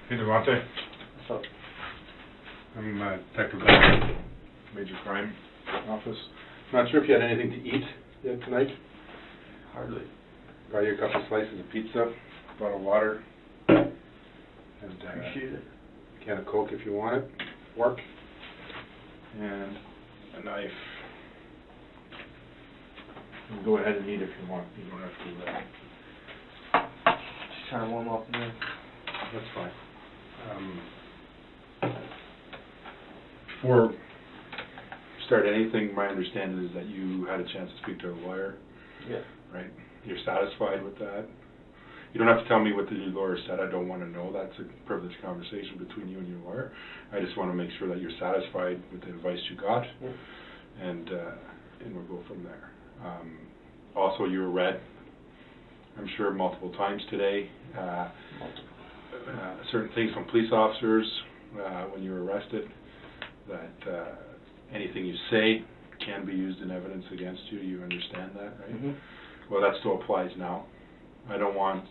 Hey, Devontay. What's up? I'm Detective Benson, Major Crime Office. Not sure if you had anything to eat yet tonight. Hardly. Got you a couple slices of pizza, a bottle of water, and Appreciate it. a can of Coke if you want it, fork, and a knife. You can go ahead and eat if you want. You don't have to. Just trying to warm up in there. That's fine. Before we start anything, my understanding is that you had a chance to speak to a lawyer. Yeah. Right? You're satisfied with that? You don't have to tell me what the lawyer said. I don't want to know. That's a privileged conversation between you and your lawyer. I just want to make sure that you're satisfied with the advice you got, and we'll go from there. Also, you were read, I'm sure, multiple times today. Certain things from police officers when you were arrested, that anything you say can be used in evidence against you. You understand that, right? Mm-hmm. Well, that still applies now. I don't want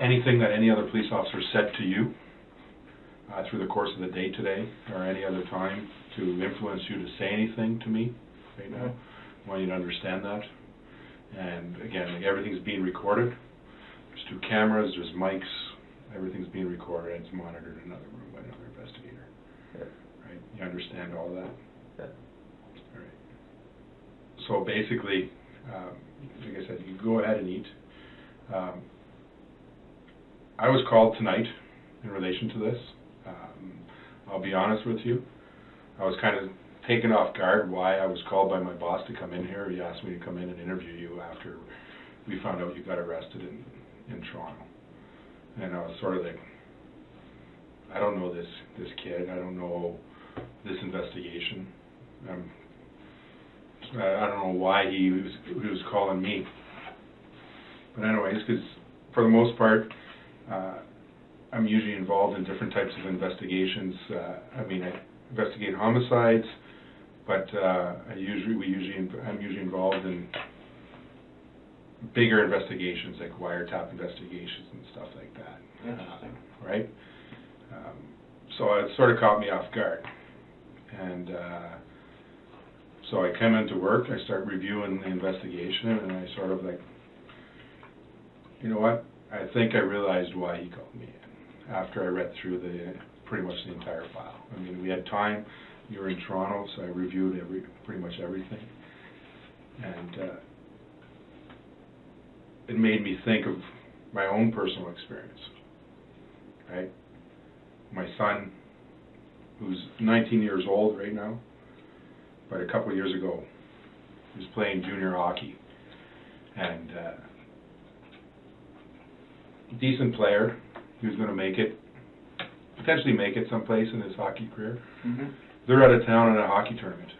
anything that any other police officer said to you through the course of the day today or any other time to influence you to say anything to me right now. I want you to understand that. And again, like, everything's being recorded. There's 2 cameras, there's mics, everything's being recorded, and it's monitored in another room by another investigator. Yeah. Right? You understand all that? Yeah. All right. So basically, like I said, you can go ahead and eat. I was called tonight in relation to this. I'll be honest with you. I was kind of taken off guard why I was called by my boss to come in here. He asked me to come in and interview you after we found out you got arrested in Toronto. And I was sort of like, I don't know this kid. I don't know this investigation. I don't know why he was calling me. But anyways, because for the most part, I'm usually involved in different types of investigations. I investigate homicides, but I'm usually involved in bigger investigations like wiretap investigations and stuff like that. Interesting. Right? So it sort of caught me off guard. And so I come into work, I start reviewing the investigation, and I sort of like, you know what? I think I realized why he called me in after I read through pretty much the entire file. I mean, we had time. You were in Toronto, so I reviewed pretty much everything. And it made me think of my own personal experience, right? My son, who's 19 years old right now, but a couple of years ago, he was playing junior hockey, and decent player. He was going to make it, potentially make it someplace in his hockey career. Mm-hmm. They're out of town in a hockey tournament.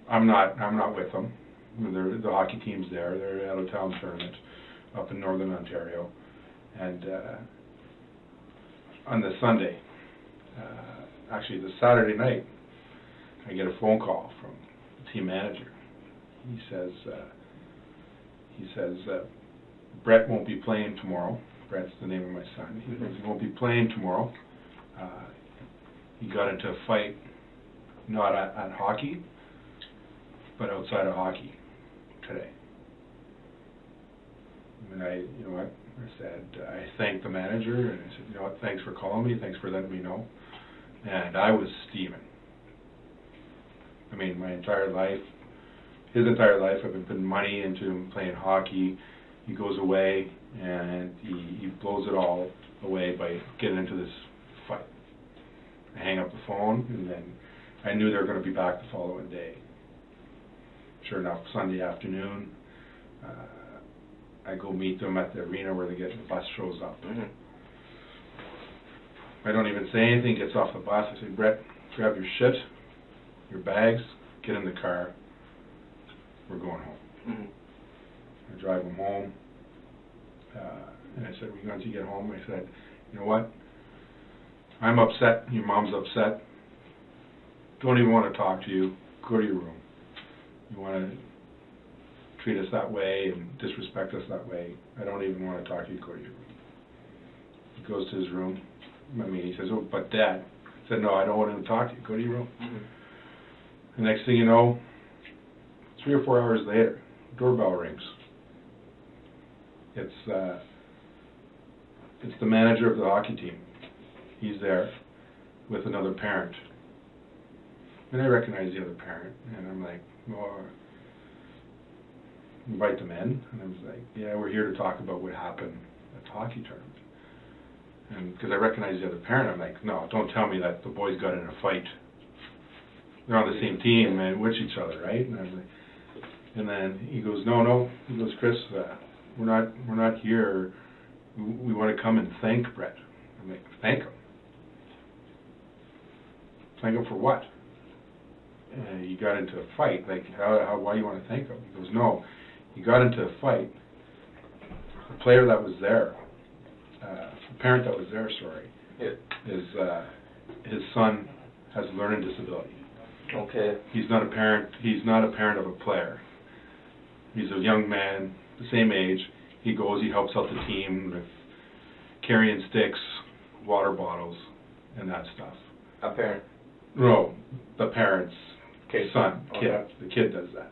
I'm not with them. The hockey team's there. They're out of town tournament up in northern Ontario, and on the Sunday, actually the Saturday night, I get a phone call from the team manager. He says Brett won't be playing tomorrow. Brett's the name of my son. He won't be playing tomorrow. He got into a fight, not at hockey, but outside of hockey today. And you know what? I said, I thanked the manager, and I said, you know what? Thanks for calling me. Thanks for letting me know. And I was steaming. I mean, my entire life, his entire life, I've been putting money into him playing hockey. He goes away, and he blows it all away by getting into this fight. I hang up the phone, and then I knew they were going to be back the following day. Sure enough, Sunday afternoon, I go meet them at the arena where the bus shows up. Mm-hmm. I don't even say anything, gets off the bus. I say, Brett, grab your shit, your bags, get in the car. We're going home. Mm-hmm. I drive him home. And I said, once you get home, I said, you know what? I'm upset. Your mom's upset. Don't even want to talk to you. Go to your room. You want to treat us that way and disrespect us that way. I don't even want to talk to you. Go to your room. goes to his room. I mean, he says, "Oh, but Dad," I said, "No, I don't want him to talk to you. Go to your room." The next thing you know, 3 or 4 hours later, doorbell rings. It's the manager of the hockey team. He's there with another parent. And I recognize the other parent, and I'm like, "Well, invite them in." And I was like, "Yeah, we're here to talk about what happened at the hockey tournament." And because I recognize the other parent, I'm like, "No, don't tell me that the boys got in a fight. They're on the same team and with each other, right?" And I was like, and then he goes, "No." He goes, "Chris, we're not here. We want to come and thank Brett." I'm like, "Thank him? Thank him for what? You got into a fight. Like, why do you want to thank him?" He goes, "No, you got into a fight. The player that was there, the parent that was there, sorry, is his son has a learning disability. Okay. He's not a parent. He's not a parent of a player. He's a young man, the same age. He goes, he helps out the team with carrying sticks, water bottles, and that stuff." A parent? No, the parent's son, kid. Okay. The kid does that.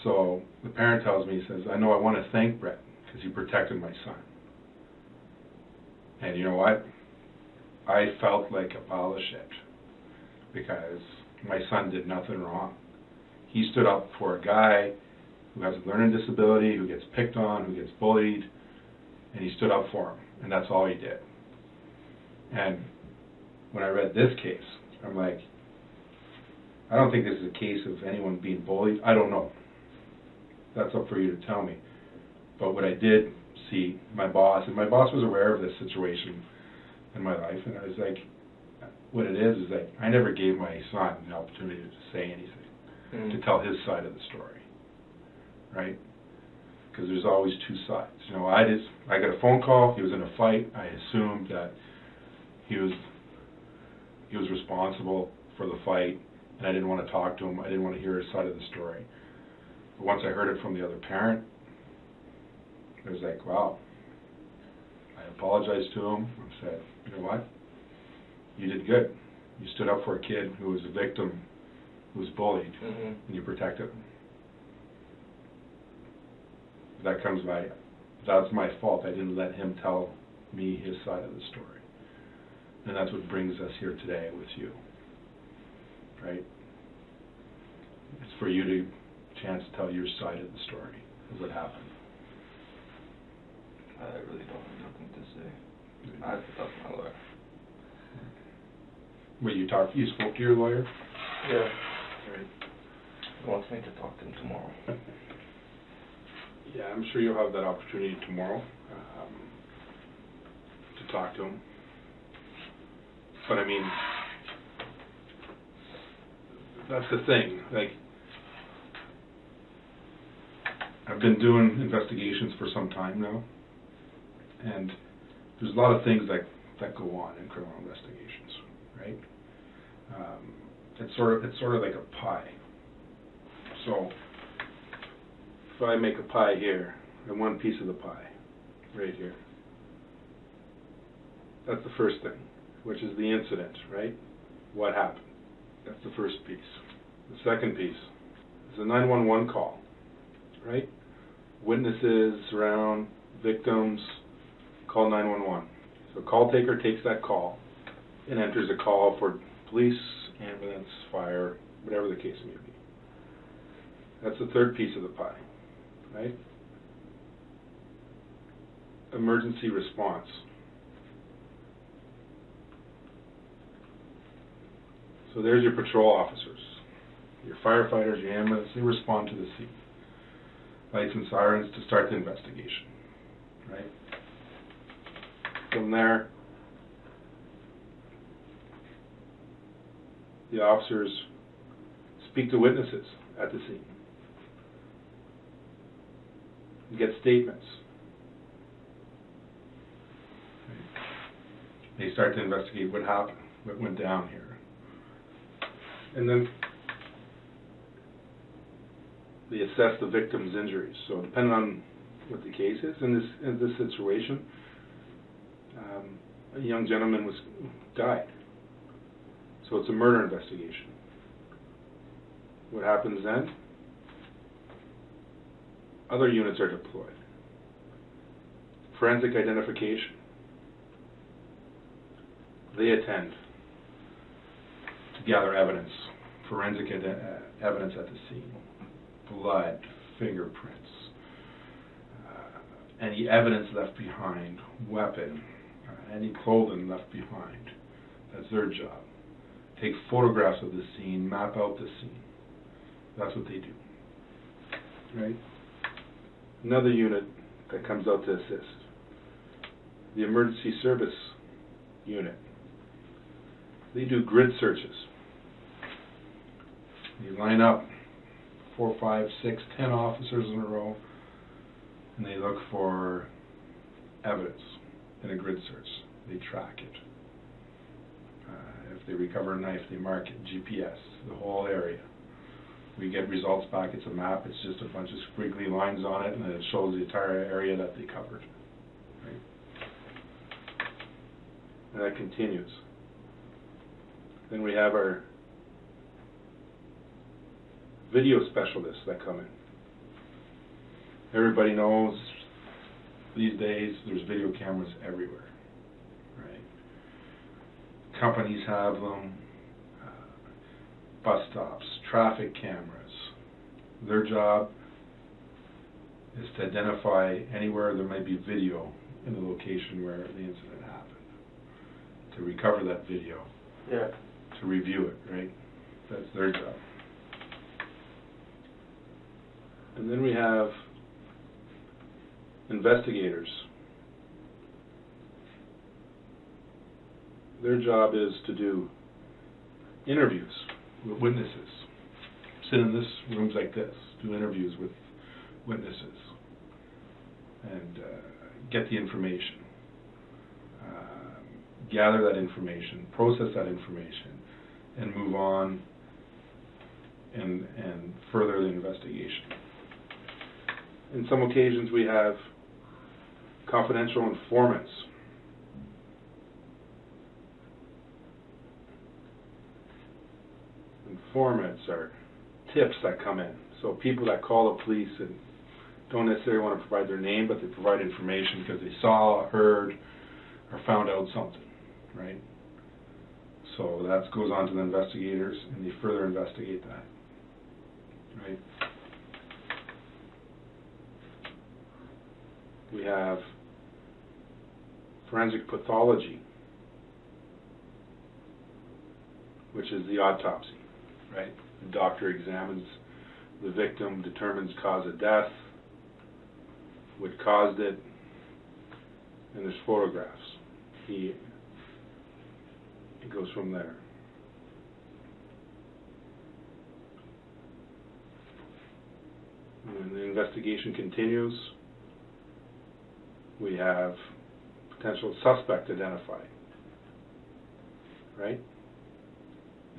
So the parent tells me, he says, "I know I want to thank Brett because he protected my son." And you know what? I felt like a pile of shit because my son did nothing wrong. He stood up for a guy who has a learning disability, who gets picked on, who gets bullied, and he stood up for him, and that's all he did. And when I read this case, I'm like, I don't think this is a case of anyone being bullied. I don't know. That's up for you to tell me. But what I did see, my boss was aware of this situation in my life, and I was like, what it is like, I never gave my son the opportunity to say anything, to tell his side of the story, right? Because there's always two sides. You know, I got a phone call, he was in a fight, I assumed that he was responsible for the fight, and I didn't want to talk to him, I didn't want to hear his side of the story. But once I heard it from the other parent, I was like, wow. I apologized to him. I said, "You know what? You did good. You stood up for a kid who was a victim, who was bullied, and you protected him. That's my fault. I didn't let him tell me his side of the story. And that's what brings us here today with you, right? It's for you to chance to tell your side of the story of what happened." I really don't have nothing to say. I have to talk to my lawyer. Well, you spoke to your lawyer? Yeah. Right. He wants me to talk to him tomorrow. Yeah, I'm sure you'll have that opportunity tomorrow to talk to him. But I mean, that's the thing. Like, I've been doing investigations for some time now, and there's a lot of things that go on in criminal investigations, right? It's sort of like a pie. So if I make a pie here, and one piece of the pie right here, that's the first thing, which is the incident, right? What happened? That's the first piece. The second piece is a 911 call, right? Witnesses around, victims, call 911. So call taker takes that call and enters a call for police, ambulance, fire, whatever the case may be. That's the third piece of the pie, right? Emergency response. So there's your patrol officers, your firefighters, your ambulance, they respond to the scene. Lights and sirens to start the investigation, right? From there, the officers speak to witnesses at the scene, get statements. They start to investigate what happened, what went down here. And then they assess the victim's injuries. So depending on what the case is in this situation, A young gentleman died. So it's a murder investigation. What happens then? Other units are deployed. Forensic identification. They attend to gather evidence, forensic evidence at the scene, blood, fingerprints, any evidence left behind, weapon, any clothing left behind. That's their job. Take photographs of the scene, map out the scene. That's what they do. Right? Another unit that comes out to assist. The emergency service unit. They do grid searches. You line up 4, 5, 6, 10 officers in a row, and they look for evidence in a grid search. They track it. If they recover a knife, they mark it, GPS, the whole area. We get results back. It's a map. It's just a bunch of squiggly lines on it, and it shows the entire area that they covered. Right? And that continues. Then we have our video specialists that come in. Everybody knows these days there's video cameras everywhere, right? Companies have them, bus stops, traffic cameras. Their job is to identify anywhere there might be video in the location where the incident happened, to recover that video, to review it, right? That's their job. And then we have investigators. Their job is to do interviews with witnesses. Sit in this rooms like this, do interviews with witnesses, and get the information, gather that information, process that information, and move on and further the investigation. In some occasions we have confidential informants. Informants are tips that come in. So people that call the police and don't necessarily want to provide their name, but they provide information because they saw, heard, or found out something, right? So that goes on to the investigators, and they further investigate that, right? We have forensic pathology, which is the autopsy, right? The doctor examines the victim, determines cause of death, what caused it, and there's photographs. It goes from there. And the investigation continues. We have potential suspect identified, right?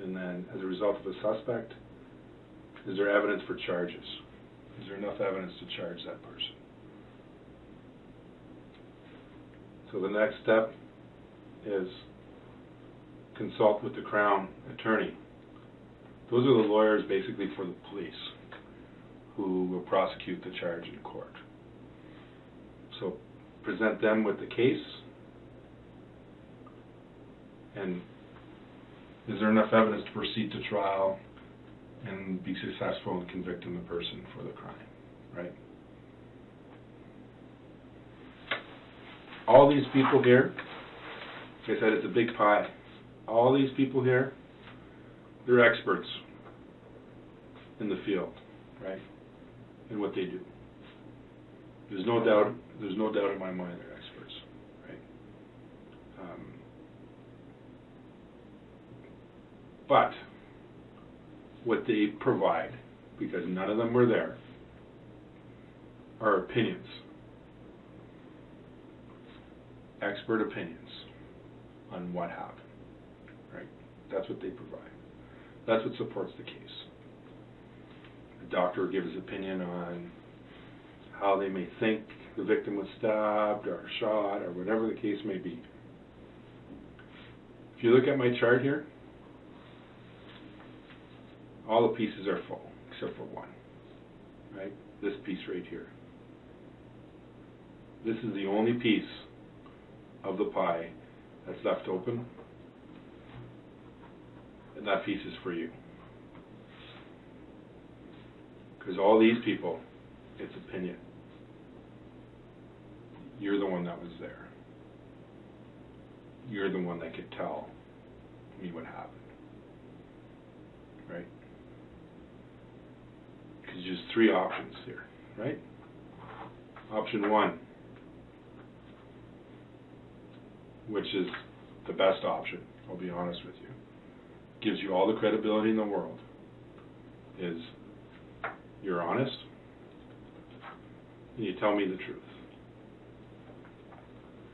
And then, as a result of a suspect, is there evidence for charges? Is there enough evidence to charge that person? So the next step is consult with the Crown Attorney. Those are the lawyers basically for the police who will prosecute the charge in court. So present them with the case, and is there enough evidence to proceed to trial and be successful in convicting the person for the crime, right? All these people here, like I said, it's a big pie. All these people here, they're experts in the field, right? In what they do. There's no doubt in my mind they're experts, right? But what they provide, because none of them were there, are opinions. Expert opinions on what happened, right? That's what they provide. That's what supports the case. The doctor gives his opinion on how they may think the victim was stabbed or shot or whatever the case may be. If you look at my chart here, all the pieces are full except for one, right? This piece right here. This is the only piece of the pie that's left open, and that piece is for you. Because all these people, it's opinion. You're the one that was there. You're the one that could tell me what happened. Right? Because there's 3 options here, right? Option 1, which is the best option, I'll be honest with you, gives you all the credibility in the world, is you're honest, and you tell me the truth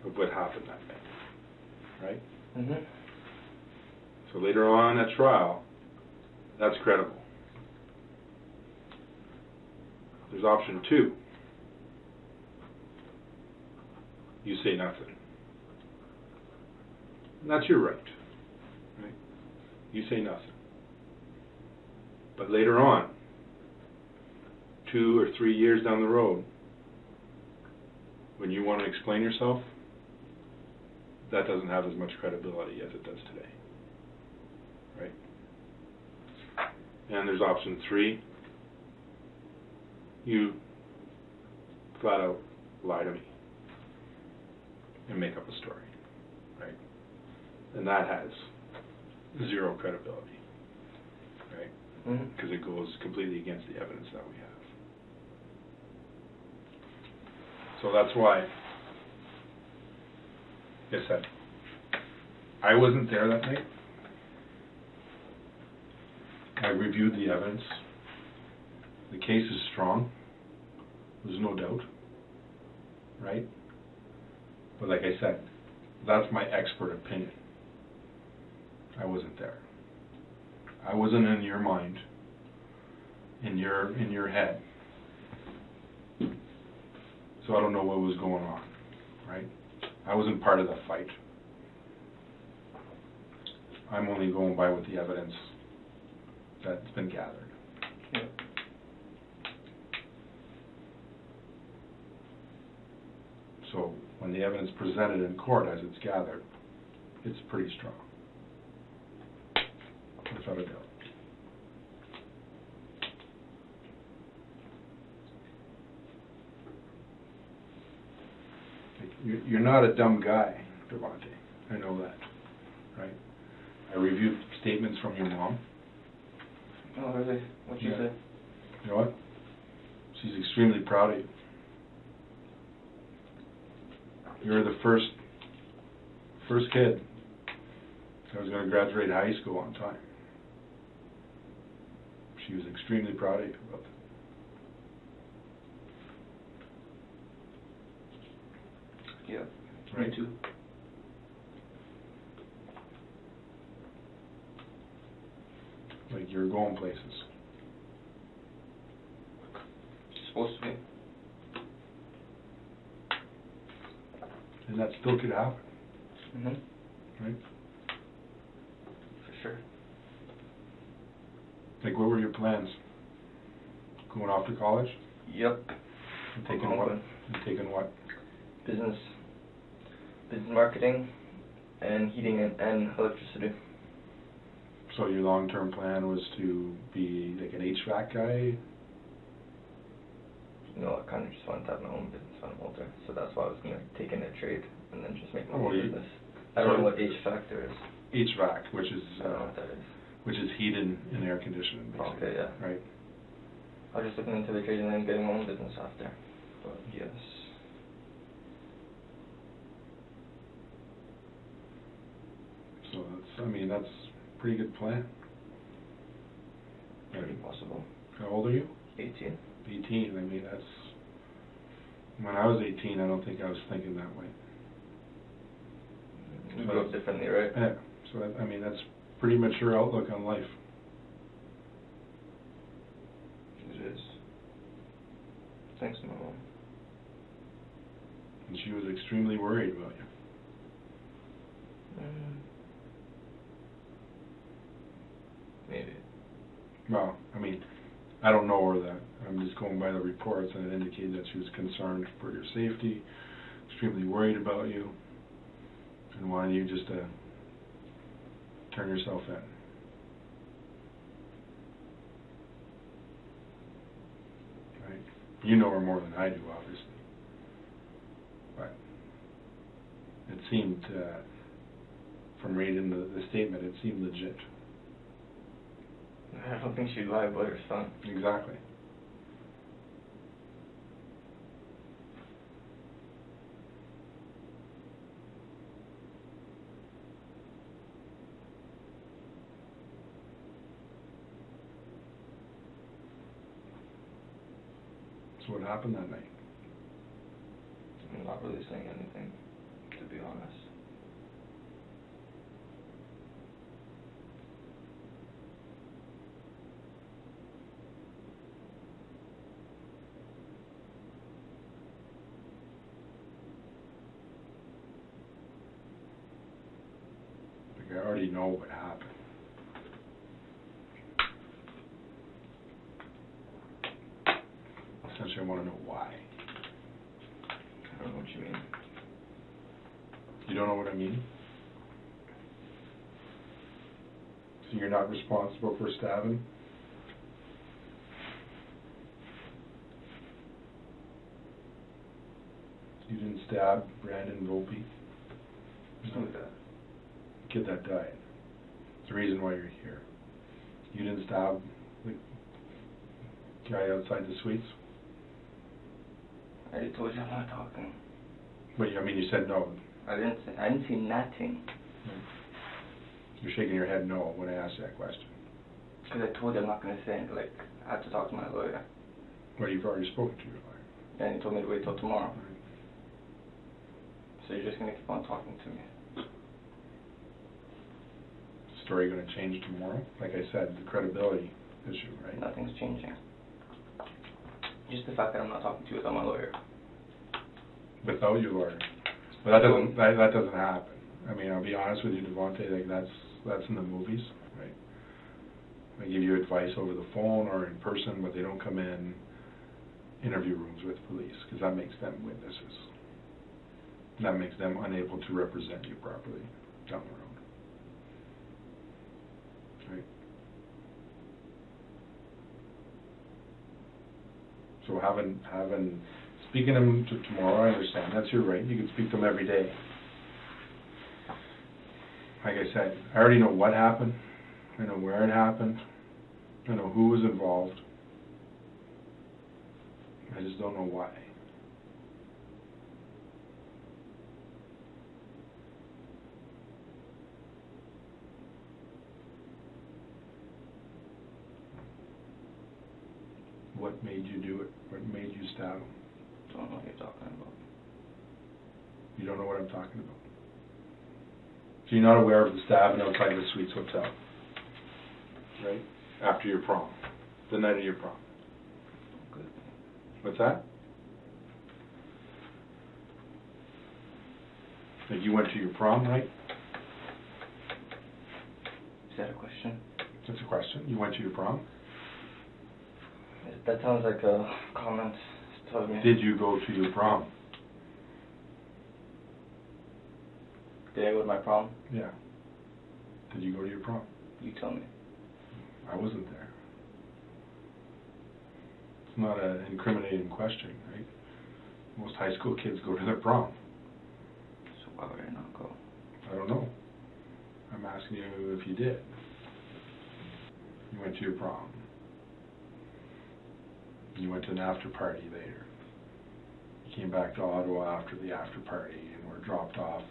of what happened that night, right? Mm-hmm. So later on at trial, that's credible. There's option 2. You say nothing. And that's your right, right? You say nothing. But later on, 2 or 3 years down the road, when you want to explain yourself, that doesn't have as much credibility as it does today, right? And there's option 3. You flat out lie to me and make up a story, right? And that has 0 credibility, right? Because it goes completely against the evidence that we have. So that's why, like I said, I wasn't there that night. I reviewed the evidence. The case is strong. There's no doubt, right? But like I said, that's my expert opinion. I wasn't there. I wasn't in your mind, in your head. So I don't know what was going on, right? I wasn't part of the fight. I'm only going by with the evidence that's been gathered. Yep. So when the evidence presented in court as it's gathered, it's pretty strong, without a doubt. You're not a dumb guy, Devontay. I know that, right? I reviewed statements from your mom. Oh, really? What'd you say? You know what? She's extremely proud of you. You're the first kid that was going to graduate high school on time. She was extremely proud of you about that. Yeah, Right. me too. Like, you're going places. Supposed to be. And that still could happen, right? For sure. Like, what were your plans? Going off to college? Yep. And taking what? And taking what? Business marketing, and heating and electricity. So your long-term plan was to be like an HVAC guy? No, I kind of just wanted to have my own business when I'm older, so that's why I was going to take in a trade and then just make my own business. I don't know what HVAC there is. HVAC, which is I don't know what that is. which is heated and air conditioning, basically. Okay, yeah. Right. I was just looking into the trade and then getting my own business after. But yes. So that's, I mean, that's a pretty good plan. Pretty possible. How old are you? 18. 18. I mean, that's, when I was 18, I don't think I was thinking that way. We grew up differently, right? Yeah. So that, I mean, that's pretty mature outlook on life. It is. Thanks, Mom. And she was extremely worried about you. Maybe. Well, I mean, I don't know her that. I'm just going by the reports, and it indicated that she was concerned for your safety, extremely worried about you, and wanted you just to turn yourself in. Right? You know her more than I do, obviously. But it seemed, from reading the statement, it seemed legit. I don't think she'd lie about her son. Exactly. So what happened that night? I'm not really saying anything, to be honest. Like, I already know what happened. Essentially, I want to know why. I don't know what you mean. You don't know what I mean? So you're not responsible for stabbing? You didn't stab Brandon Volpi? Who's that? Kid that died. It's the reason why you're here. You didn't stab the guy outside the suites? I already told you I'm not talking. But I mean, you said no. I didn't say nothing. You're shaking your head no when I asked that question. Because I told you I'm not going to say anything. Like, I have to talk to my lawyer. Well, you've already spoken to your lawyer. And he told me to wait till tomorrow. So you're just going to keep on talking to me. Story going to change tomorrow? Like I said, the credibility issue, right? Nothing's changing. Just the fact that I'm not talking to you without my lawyer. Without your lawyer. But that doesn't happen. I mean, I'll be honest with you, Devontay, like that's in the movies, right? They give you advice over the phone or in person, but they don't come in interview rooms with police, because that makes them witnesses. That makes them unable to represent you properly down the road. Right? So speaking to them tomorrow, I understand. That's your right. You can speak to them every day. Like I said, I already know what happened. I know where it happened. I know who was involved. I just don't know why. What made you do it? What made you stab him? I don't know what you're talking about. You don't know what I'm talking about. So you're not aware of the stabbing outside the Suites Hotel, right? After your prom, the night of your prom. Good. What's that? Like you went to your prom, right? Is that a question? That's a question. You went to your prom? That sounds like a comment. Tell me. Did you go to your prom? Did I go to my prom? Yeah. Did you go to your prom? You tell me. I wasn't there. It's not an incriminating question, right? Most high school kids go to their prom. So why would I not go? I don't know. I'm asking you if you did. You went to your prom. You went to an after party later. You came back to Ottawa after the after party and were dropped off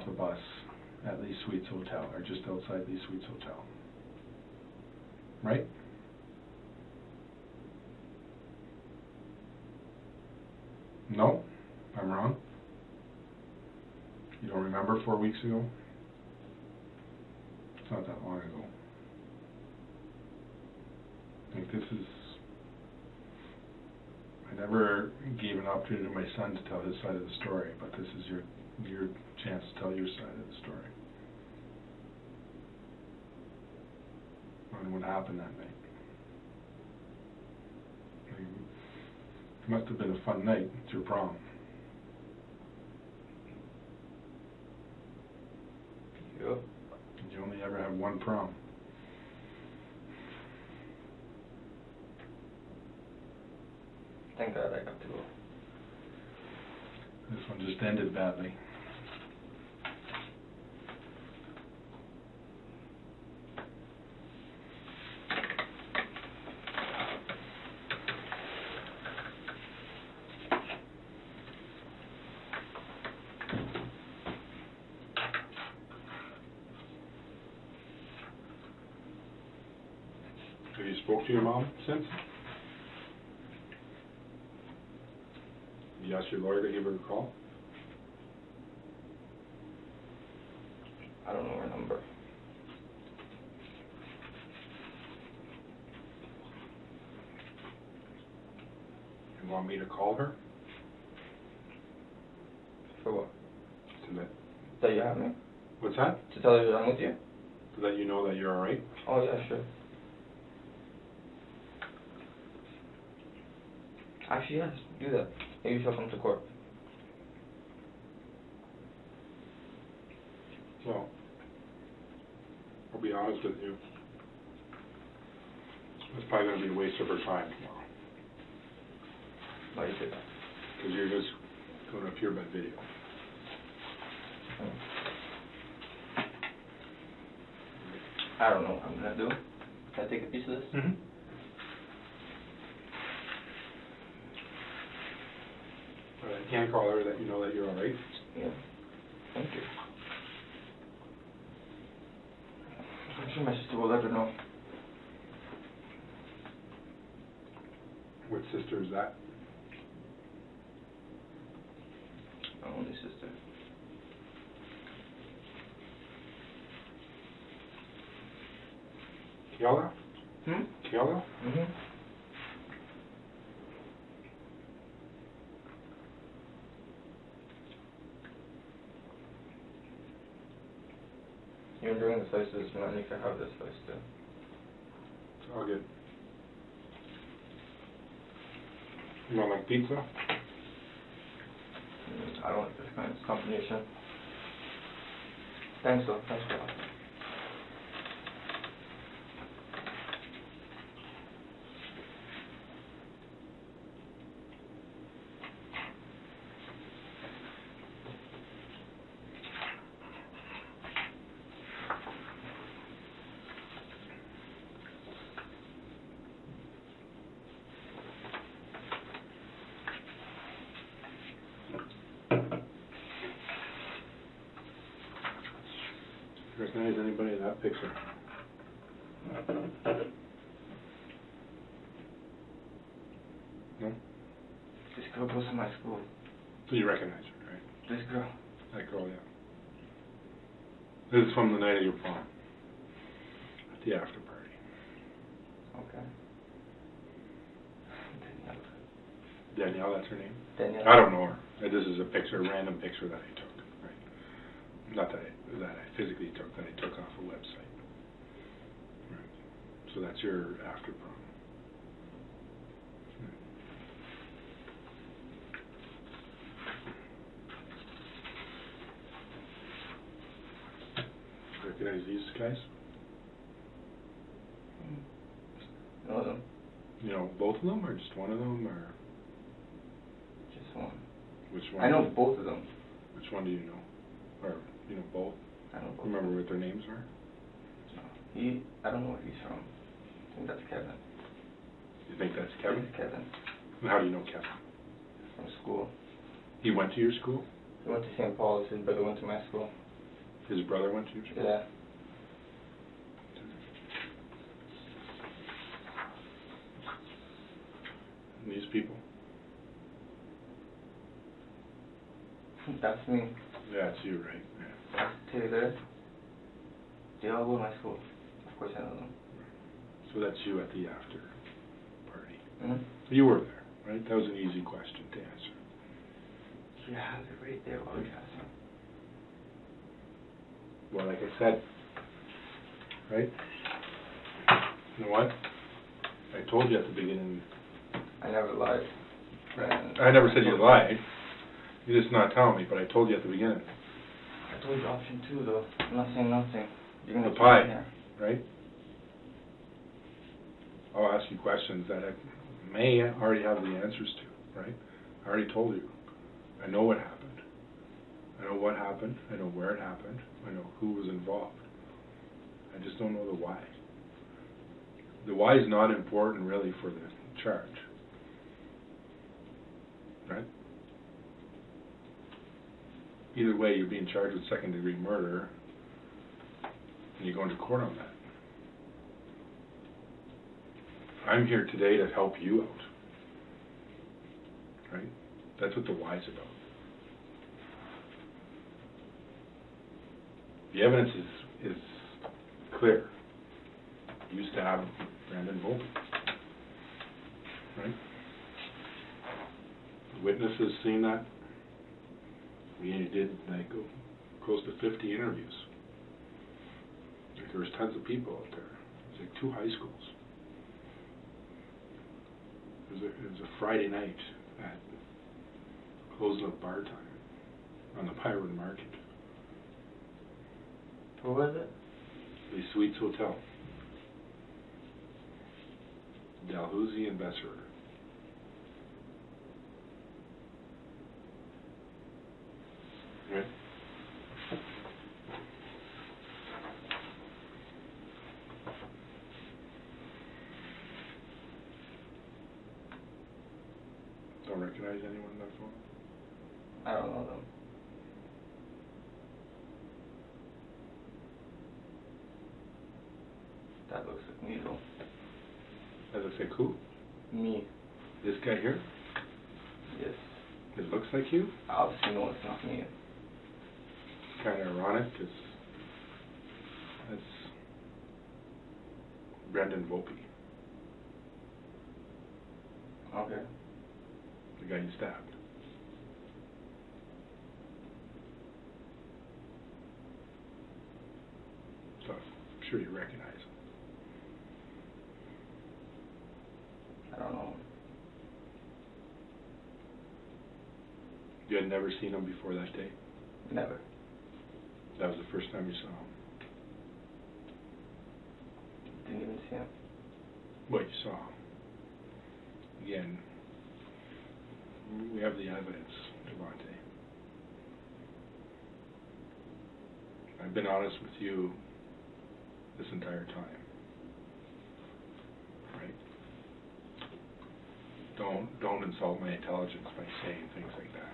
the bus at Lee Suites Hotel, or just outside Lee Suites Hotel. Right? No? I'm wrong? You don't remember 4 weeks ago? It's not that long ago. I think I never gave an opportunity to my son to tell his side of the story, but this is your chance to tell your side of the story. On what happened that night. It must have been a fun night. It's your prom. Yep. You only ever have one prom. Thank God I got to go. This one just ended badly. Have you spoke to your mom since? You asked your lawyer to give her a call? I don't know her number. You want me to call her? For what? To That you have me? what's that? To tell you that I'm with you? To let you know that you're alright? Oh yeah, sure. Actually, yes, do that. Maybe she'll come to court. Well, I'll be honest with you. It's probably going to be a waste of her time tomorrow. Why do you say that? Because you're just going to appear by video. I don't know what I'm gonna do. Can I take a piece of this? Mm-hmm. I can't call her that you know that you're alright. Yeah. Thank you. I'm sure my sister will let her know. What sister is that? My only sister. Kiala? Hmm? Kiala? Mm-hmm. You're enjoying the slices, man. You can have this slice too. It's all good. You want like pizza? I don't like this kind of combination. Thanks though. Thanks for asking. Recognize anybody in that picture? No? This girl goes to my school. So you recognize her, right? This girl. That girl, yeah. This is from the night of your prom. At the after party. Okay. Danielle, that's her name? Danielle. I don't know her. This is a picture, a random picture that I took. Right. Not that I physically took, that I took off a website. Right. So that's your after prom. Recognize these guys? None of them. You know both of them, or just one of them, or Just one. which one? I know both of them. Which one do you know? Or you know both? I know both. Remember what their names are? No. I don't know where he's from. I think that's Kevin. You think that's Kevin? It's Kevin. And how do you know Kevin? From school. He went to your school? He went to St. Paul's. His brother went to my school. His brother went to your school? Yeah. And these people? That's me. Yeah, it's you, right? Yeah. That's Taylor. They all go to my school. Of course I know them. So that's you at the after party. Mm-hmm. You were there. right? That was an easy question to answer. You have it right there while you're asking. Well, like I said, right? You know what? I told you at the beginning. I never lied. And I never said you lied. You're just not telling me, but I told you at the beginning. I told you option 2 though. I'm not saying nothing. You're gonna The keep pie, it here. right? I'll ask you questions that I may already have the answers to, right? I already told you. I know what happened. I know what happened. I know where it happened. I know who was involved. I just don't know the why. The why is not important really for the charge, right? Either way, you're being charged with second-degree murder, and you're going to court on that. I'm here today to help you out, right? That's what the why's about. The evidence is clear. You used to have Brandon Volpi, right? The witnesses seen that. We did like close to 50 interviews. Like, there was tons of people out there. It was like 2 high schools. It was a Friday night at closing of bar time on the Byron Market. Where was it? The Suites Hotel. Dalhousie and Besser. Right? Don't recognize anyone on that phone? I don't know them. That looks like me though. That looks like who? Me. This guy here? Yes. It looks like you? Obviously no, it's not me. It's kind of ironic because that's Brandon Volpi, Okay. the guy you stabbed. So I'm sure you recognize him. I don't know. You had never seen him before that day? Never. That was the first time you saw him? Didn't even see him. What you saw him? Again, we have the evidence, Devontay. I've been honest with you this entire time. Right? Don't insult my intelligence by saying things like that.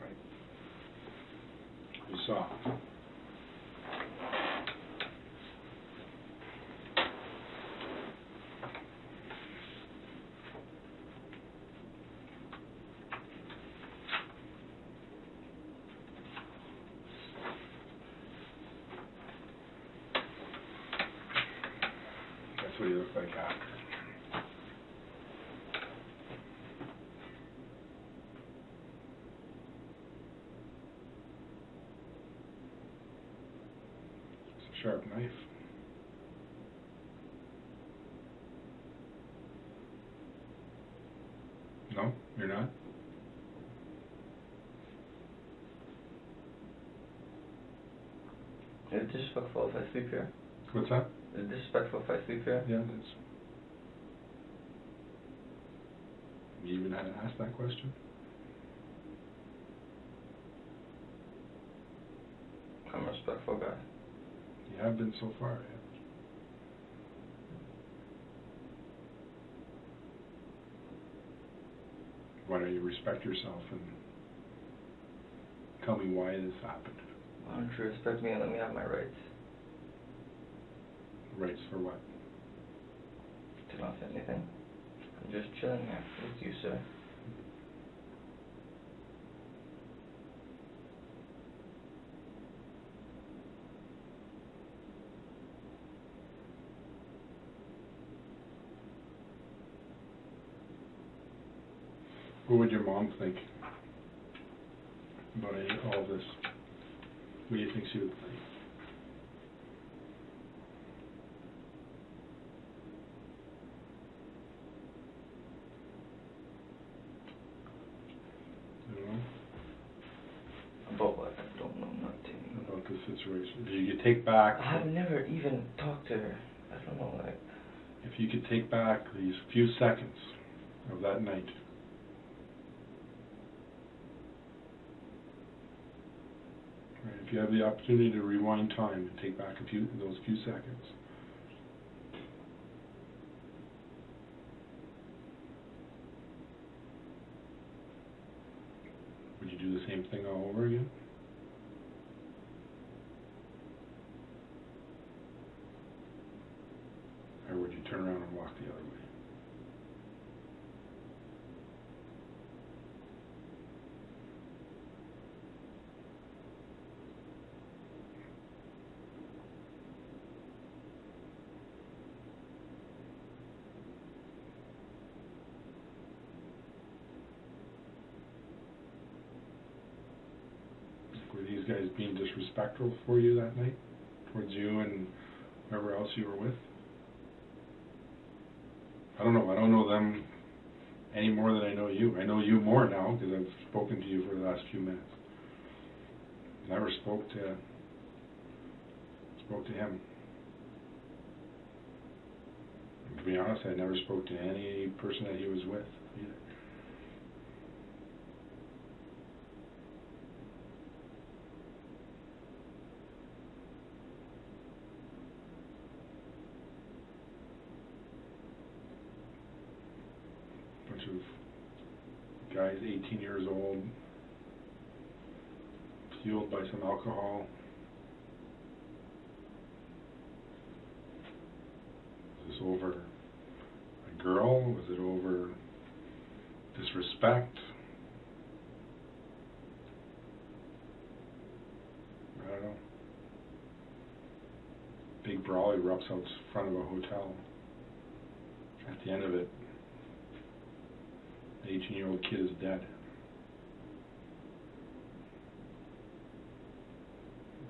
Right? You saw. That's what he looked like after. It's a sharp knife. No, you're not? Is it disrespectful if I sleep here? What's that? Is it disrespectful if I sleep here? Yeah, that's... You even had to ask that question? I'm a respectful guy. You have been so far, yeah. Why don't you respect yourself and tell me why this happened? Why don't you respect me and let me have my rights? Rights for what? To not say anything. I'm just chilling here with you, sir. What would your mom think about all this? What do you think she would think? You know? About what? I don't know nothing. About the situation. If you could take back... I've never even talked to her. I don't know, like... If you could take back these few seconds of that night, right, if you have the opportunity to rewind time and take back those few seconds, would you do the same thing all over again? Or would you turn around and walk the other way? Were these guys being disrespectful for you that night? Towards you and whoever else you were with? I don't know. I don't know them any more than I know you. I know you more now because I've spoken to you for the last few minutes. Never spoke to him. And to be honest, I never spoke to any person that he was with either. Bunch of guys 18 years old, fueled by some alcohol. Was this over a girl? Was it over disrespect? I don't know. Big brawl erupts out front of a hotel. At the end of it, the 18-year-old kid is dead.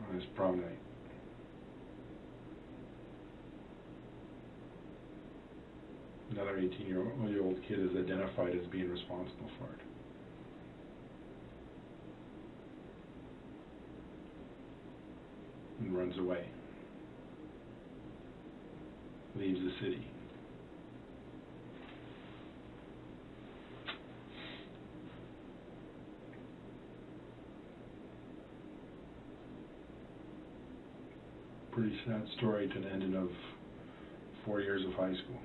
On his prom night. Another 18-year-old kid is identified as being responsible for it. And runs away. Leaves the city. Pretty sad story to the ending of 4 years of high school.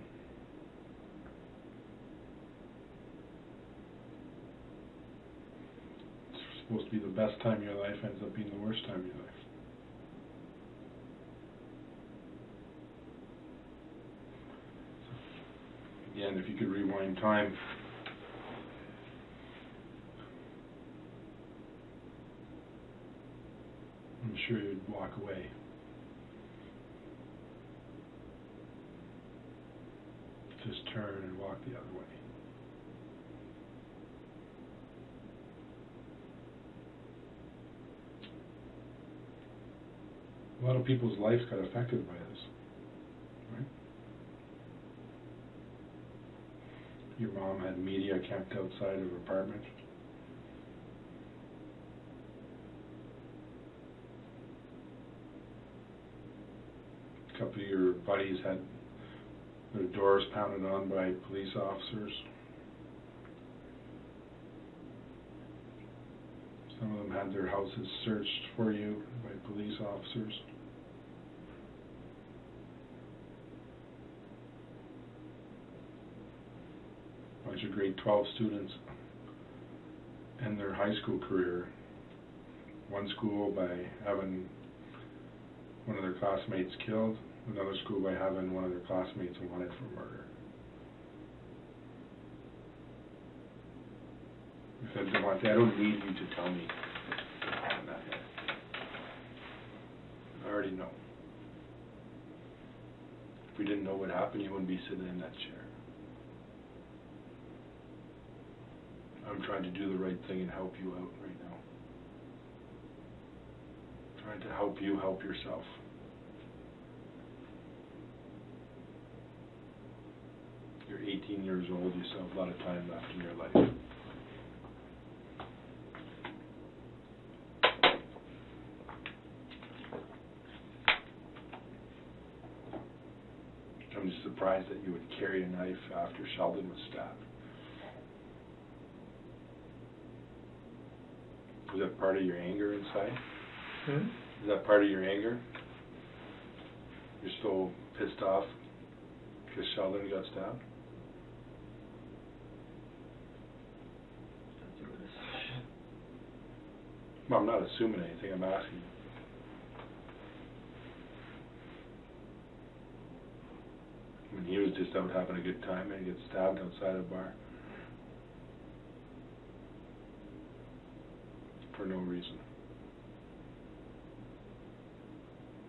It's supposed to be the best time of your life, ends up being the worst time of your life. So, again, if you could rewind time, I'm sure you'd walk away. Just turn and walk the other way. A lot of people's lives got affected by this, right? Your mom had media kept outside of her apartment. A couple of your buddies had their doors pounded on by police officers. Some of them had their houses searched for you by police officers. A bunch of grade 12 students end their high school career. One school by having one of their classmates killed. Another school by having one of their classmates wanted for murder. I said, Devontay, I don't need you to tell me that. I already know. If we didn't know what happened, you wouldn't be sitting in that chair. I'm trying to do the right thing and help you out right now. Trying to help you help yourself. You're 18 years old, you still have a lot of time left in your life. I'm just surprised that you would carry a knife after Sheldon was stabbed. Was that part of your anger inside? Is that part of your anger? You're so pissed off because Sheldon got stabbed? Well, I'm not assuming anything, I'm asking you. When he was just out having a good time and he gets stabbed outside a bar. For no reason.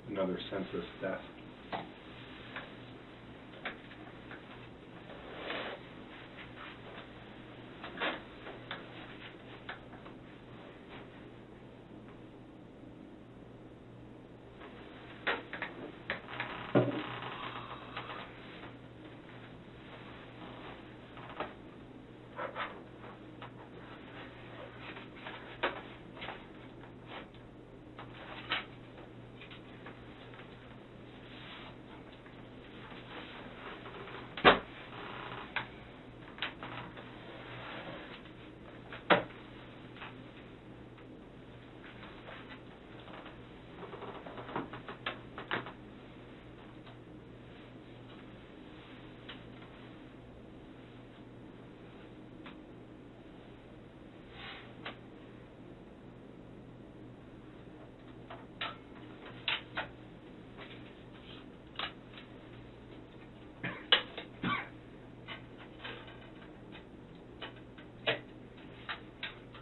Another senseless death.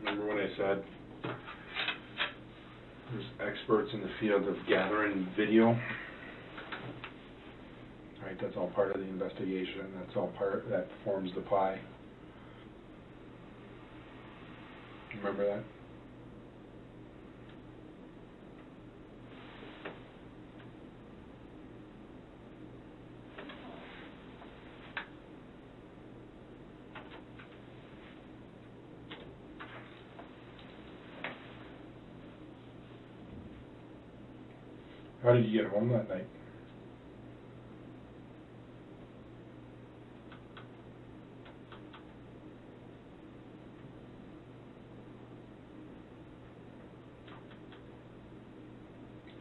Remember when I said there's experts in the field of gathering video? Right, that's all part of the investigation. That's all part that forms the pie. Remember that? How did you get home that night?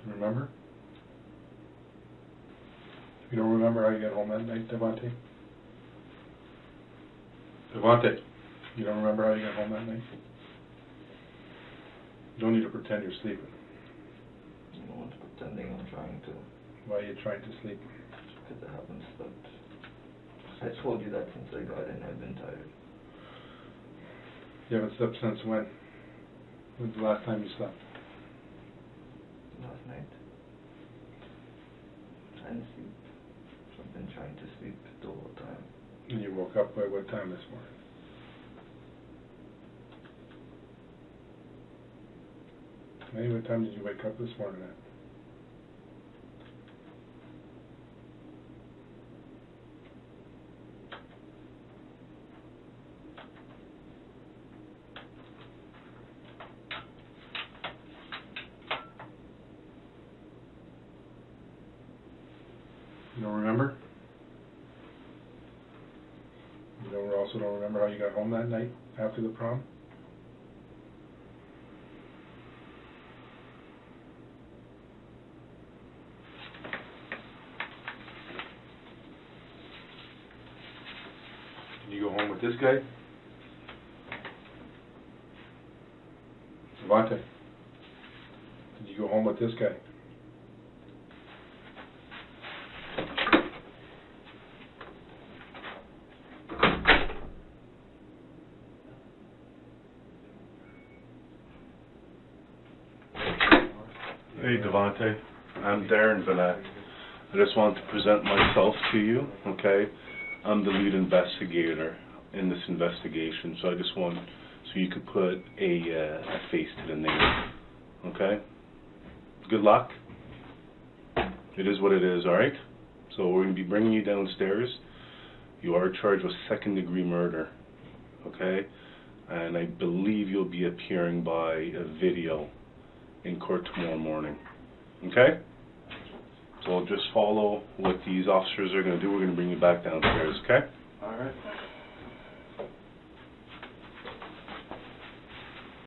Remember? You don't remember how you got home that night, Devontay? Devontay, you don't remember how you got home that night? You don't need to pretend you're sleeping. I'm not pretending, I'm trying to. Why are you trying to sleep? Because I haven't slept. I told you that since I got in, I've been tired. You haven't slept since when? When's the last time you slept? Last night. Trying to sleep. I've been trying to sleep the whole time. And you woke up by what time this morning? Hey, what time did you wake up this morning at? You don't remember? You also don't remember how you got home that night after the prom? Did you go home with this guy? Devontay, did you go home with this guy? Hey Devontay, I'm Darren Vanette. I just want to present myself to you, okay? I'm the lead investigator in this investigation, so I just want so you could put a face to the name. Okay? Good luck. It is what it is, alright? So we're going to be bringing you downstairs. You are charged with second-degree murder. Okay? And I believe you'll be appearing by a video in court tomorrow morning. Okay? So just follow what these officers are going to do. We're going to bring you back downstairs, okay? All right.